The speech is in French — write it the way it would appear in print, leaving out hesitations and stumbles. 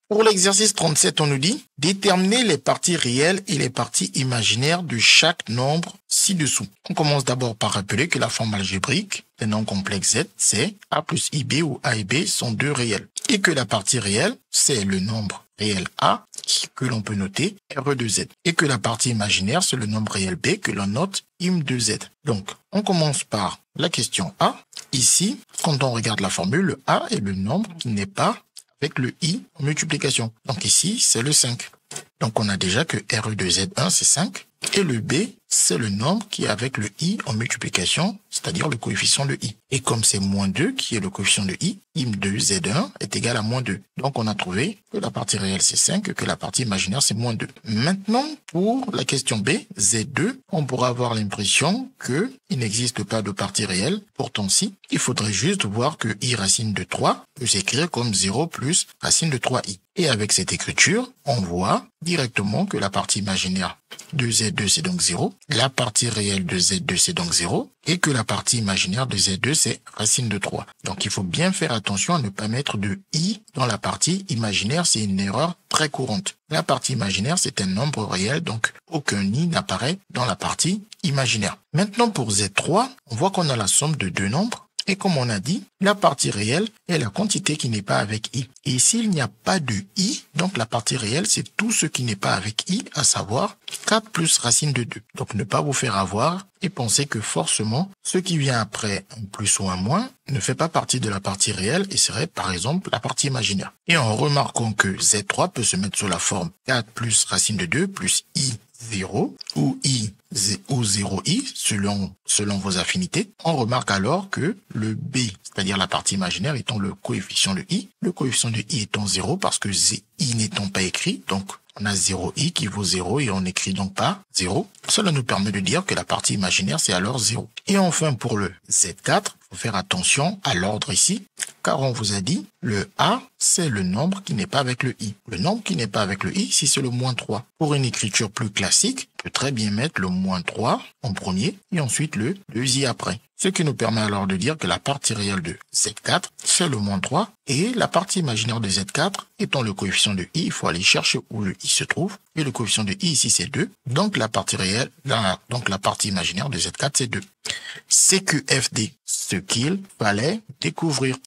Pour l'exercice 37, on nous dit déterminer les parties réelles et les parties imaginaires de chaque nombre ci-dessous. On commence d'abord par rappeler que la forme algébrique des nombres complexes Z, c'est A plus IB où A et B sont deux réels. Et que la partie réelle, c'est le nombre réel A que l'on peut noter RE de Z. Et que la partie imaginaire, c'est le nombre réel B que l'on note IM de Z. Donc, on commence par la question A. Ici, quand on regarde la formule, le A est le nombre qui n'est pas avec le I en multiplication. Donc ici, c'est le 5. Donc on a déjà que RE de Z1, c'est 5. Et le B, c'est le nombre qui est avec le I en multiplication, c'est-à-dire le coefficient de I. Et comme c'est moins 2 qui est le coefficient de I, IM de Z1 est égal à moins 2. Donc on a trouvé que la partie réelle c'est 5 et que la partie imaginaire c'est moins 2. Maintenant, pour la question B, Z2, on pourra avoir l'impression que il n'existe pas de partie réelle. Pourtant si, il faudrait juste voir que I racine de 3 peut s'écrire comme 0 plus racine de 3I. Et avec cette écriture, on voit directement que la partie imaginaire de Z2 c'est donc 0, la partie réelle de Z2 c'est donc 0, et que la partie imaginaire de Z2 c'est racine de 3. Donc il faut bien faire attention à ne pas mettre de I dans la partie imaginaire, c'est une erreur très courante. La partie imaginaire c'est un nombre réel, donc aucun I n'apparaît dans la partie imaginaire. Maintenant pour Z3, on voit qu'on a la somme de deux nombres. Et comme on a dit, la partie réelle est la quantité qui n'est pas avec I. Et s'il n'y a pas de I, donc la partie réelle, c'est tout ce qui n'est pas avec I, à savoir 4 plus racine de 2. Donc ne pas vous faire avoir et penser que forcément, ce qui vient après un plus ou un moins ne fait pas partie de la partie réelle et serait par exemple la partie imaginaire. Et en remarquant que Z3 peut se mettre sous la forme 4 plus racine de 2 plus I 0 ou I ou 0i selon vos affinités. On remarque alors que le B, c'est-à-dire la partie imaginaire étant le coefficient de I, le coefficient de I étant 0 parce que I n'étant pas écrit, donc on a 0i qui vaut 0 et on n'écrit donc pas 0. Cela nous permet de dire que la partie imaginaire c'est alors 0. Et enfin pour le Z4, il faut faire attention à l'ordre ici, car on vous a dit le A c'est le nombre qui n'est pas avec le I. Le nombre qui n'est pas avec le I, ici c'est le moins 3. Pour une écriture plus classique, on peut très bien mettre le moins 3 en premier et ensuite le 2i après. Ce qui nous permet alors de dire que la partie réelle de Z4, c'est le moins 3. Et la partie imaginaire de Z4, étant le coefficient de I, il faut aller chercher où le I se trouve. Et le coefficient de I ici, c'est 2. Donc la partie réelle, donc la partie imaginaire de Z4, c'est 2. CQFD, ce qu'il fallait découvrir.